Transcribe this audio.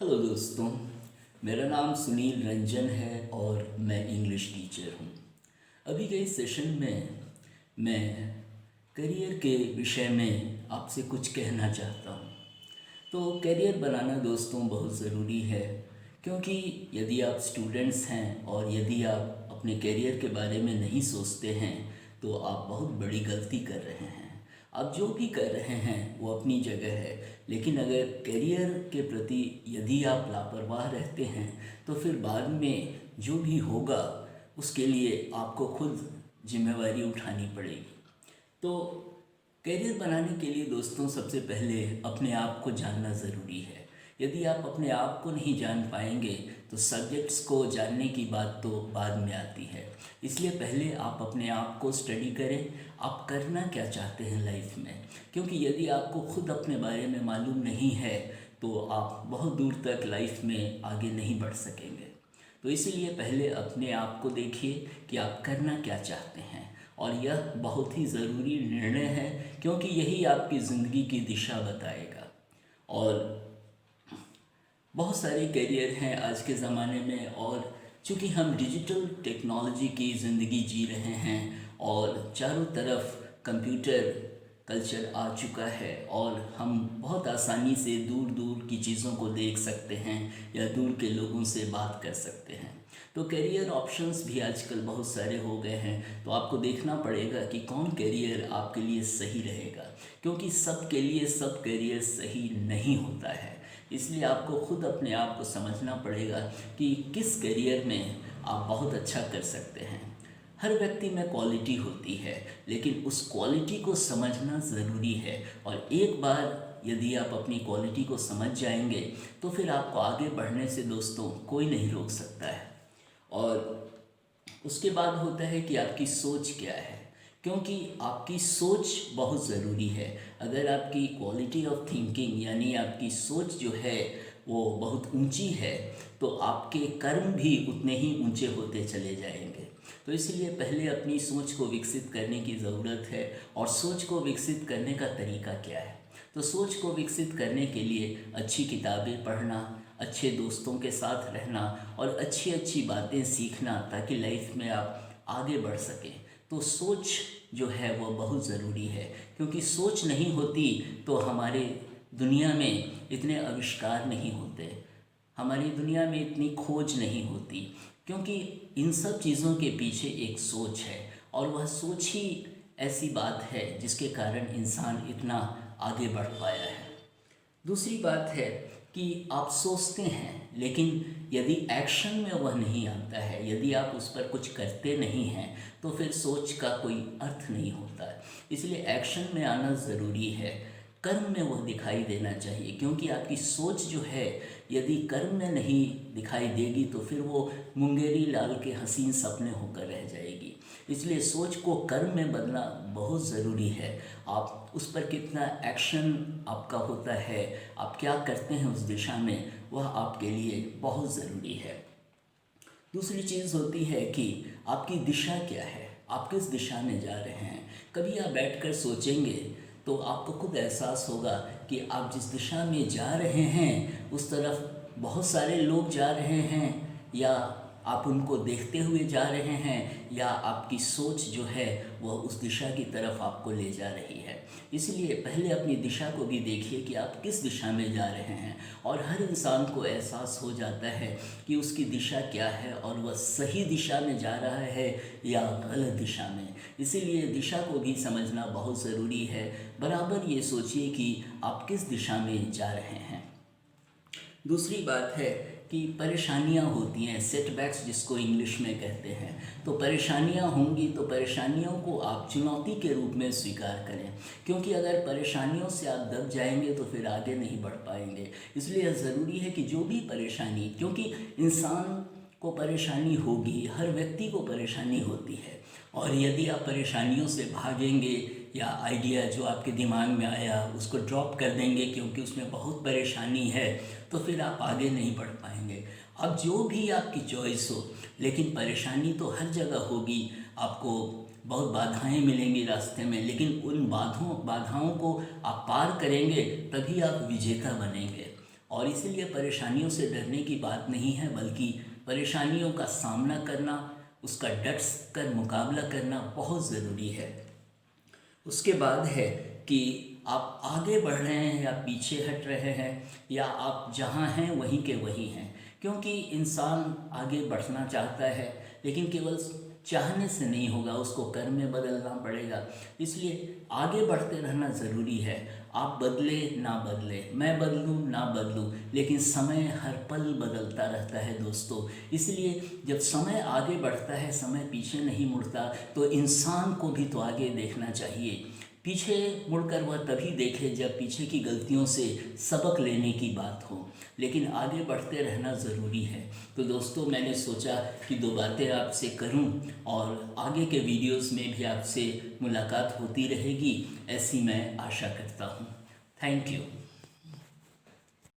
Hello दोस्तों। मेरा नाम सुनील रंजन है और मैं इंग्लिश टीचर हूँ। अभी के इस सेशन में मैं करियर के विषय में आपसे कुछ कहना चाहता हूँ। तो करियर बनाना दोस्तों बहुत ज़रूरी है, क्योंकि यदि आप स्टूडेंट्स हैं और यदि आप अपने करियर के बारे में नहीं सोचते हैं तो आप बहुत बड़ी गलती कर रहे हैं। आप जो भी कर रहे हैं वो अपनी जगह है, लेकिन अगर करियर के प्रति यदि आप लापरवाह रहते हैं तो फिर बाद में जो भी होगा उसके लिए आपको खुद जिम्मेवारी उठानी पड़ेगी। तो करियर बनाने के लिए दोस्तों सबसे पहले अपने आप को जानना ज़रूरी है। यदि आप अपने आप को नहीं जान पाएंगे तो सब्जेक्ट्स को जानने की बात तो बाद में आती है। इसलिए पहले आप अपने आप को स्टडी करें, आप करना क्या चाहते हैं लाइफ में, क्योंकि यदि आपको खुद अपने बारे में मालूम नहीं है तो आप बहुत दूर तक लाइफ में आगे नहीं बढ़ सकेंगे। तो इसीलिए पहले अपने आप को देखिए कि आप करना क्या चाहते हैं, और यह बहुत ही ज़रूरी निर्णय है, क्योंकि यही आपकी ज़िंदगी की दिशा बताएगा। और बहुत सारे करियर हैं आज के ज़माने में, और चूँकि हम डिजिटल टेक्नोलॉजी की ज़िंदगी जी रहे हैं और चारों तरफ कंप्यूटर कल्चर आ चुका है और हम बहुत आसानी से दूर दूर की चीज़ों को देख सकते हैं या दूर के लोगों से बात कर सकते हैं। तो करियर ऑप्शंस भी आजकल बहुत सारे हो गए हैं। तो आपको देखना पड़ेगा कि कौन करियर आपके लिए सही रहेगा, क्योंकि सब के लिए सब करियर सही नहीं होता है। इसलिए आपको खुद अपने आप को समझना पड़ेगा कि किस करियर में आप बहुत अच्छा कर सकते हैं। हर व्यक्ति में क्वालिटी होती है, लेकिन उस क्वालिटी को समझना ज़रूरी है। और एक बार यदि आप अपनी क्वालिटी को समझ जाएंगे तो फिर आपको आगे बढ़ने से दोस्तों कोई नहीं रोक सकता है। और उसके बाद होता है कि आपकी सोच क्या है, क्योंकि आपकी सोच बहुत ज़रूरी है। अगर आपकी क्वालिटी ऑफ थिंकिंग यानी आपकी सोच जो है वो बहुत ऊंची है तो आपके कर्म भी उतने ही ऊंचे होते चले जाएंगे। तो इसलिए पहले अपनी सोच को विकसित करने की ज़रूरत है। और सोच को विकसित करने का तरीका क्या है? तो सोच को विकसित करने के लिए अच्छी किताबें पढ़ना, अच्छे दोस्तों के साथ रहना और अच्छी अच्छी बातें सीखना, ताकि लाइफ में आप आगे बढ़ सकें। तो सोच जो है वो बहुत ज़रूरी है, क्योंकि सोच नहीं होती तो हमारे दुनिया में इतने आविष्कार नहीं होते, हमारी दुनिया में इतनी खोज नहीं होती, क्योंकि इन सब चीज़ों के पीछे एक सोच है। और वह सोच ही ऐसी बात है जिसके कारण इंसान इतना आगे बढ़ पाया है। दूसरी बात है कि आप सोचते हैं, लेकिन यदि एक्शन में वह नहीं आता है, यदि आप उस पर कुछ करते नहीं हैं तो फिर सोच का कोई अर्थ नहीं होता है। इसलिए एक्शन में आना ज़रूरी है, कर्म में वह दिखाई देना चाहिए, क्योंकि आपकी सोच जो है यदि कर्म में नहीं दिखाई देगी तो फिर वो मुंगेरी लाल के हसीन सपने होकर रह जाएगी। इसलिए सोच को कर्म में बदलना बहुत ज़रूरी है। आप उस पर कितना एक्शन आपका होता है, आप क्या करते हैं उस दिशा में, वह आपके लिए बहुत ज़रूरी है। दूसरी चीज़ होती है कि आपकी दिशा क्या है, आप किस दिशा में जा रहे हैं। कभी आप बैठकर सोचेंगे तो आपको खुद एहसास होगा कि आप जिस दिशा में जा रहे हैं उस तरफ बहुत सारे लोग जा रहे हैं, या आप उनको देखते हुए जा रहे हैं, या आपकी सोच जो है वह उस दिशा की तरफ आपको ले जा रही है। इसलिए पहले अपनी दिशा को भी देखिए कि आप किस दिशा में जा रहे हैं। और हर इंसान को एहसास हो जाता है कि उसकी दिशा क्या है और वह सही दिशा में जा रहा है या गलत दिशा में। इसीलिए दिशा को भी समझना बहुत ज़रूरी है। बराबर ये सोचिए कि आप किस दिशा में जा रहे हैं। दूसरी बात है कि परेशानियां होती हैं, सेटबैक्स जिसको इंग्लिश में कहते हैं। तो परेशानियां होंगी तो परेशानियों को आप चुनौती के रूप में स्वीकार करें, क्योंकि अगर परेशानियों से आप दब जाएंगे तो फिर आगे नहीं बढ़ पाएंगे। इसलिए ज़रूरी है कि जो भी परेशानी, क्योंकि इंसान को परेशानी होगी, हर व्यक्ति को परेशानी होती है, और यदि आप परेशानियों से भागेंगे या आइडिया जो आपके दिमाग में आया उसको ड्रॉप कर देंगे क्योंकि उसमें बहुत परेशानी है, तो फिर आप आगे नहीं बढ़ पाएंगे। अब जो भी आपकी चॉइस हो, लेकिन परेशानी तो हर जगह होगी। आपको बहुत बाधाएं मिलेंगी रास्ते में, लेकिन उन बाधाओं को आप पार करेंगे तभी आप विजेता बनेंगे। और इसीलिए परेशानियों से डरने की बात नहीं है, बल्कि परेशानियों का सामना करना, उसका डट कर मुकाबला करना बहुत ज़रूरी है। उसके बाद है कि आप आगे बढ़ रहे हैं या पीछे हट रहे हैं, या आप जहाँ हैं वहीं के वहीं हैं। क्योंकि इंसान आगे बढ़ना चाहता है, लेकिन केवल चाहने से नहीं होगा, उसको कर्म में बदलना पड़ेगा। इसलिए आगे बढ़ते रहना ज़रूरी है। आप बदले ना बदले, मैं बदलूं ना बदलूं, लेकिन समय हर पल बदलता रहता है दोस्तों। इसलिए जब समय आगे बढ़ता है, समय पीछे नहीं मुड़ता, तो इंसान को भी तो आगे देखना चाहिए। पीछे मुड़कर वह तभी देखे जब पीछे की गलतियों से सबक लेने की बात हो, लेकिन आगे बढ़ते रहना ज़रूरी है। तो दोस्तों, मैंने सोचा कि दो बातें आपसे करूं, और आगे के वीडियोस में भी आपसे मुलाकात होती रहेगी, ऐसी मैं आशा करता हूं। Thank you.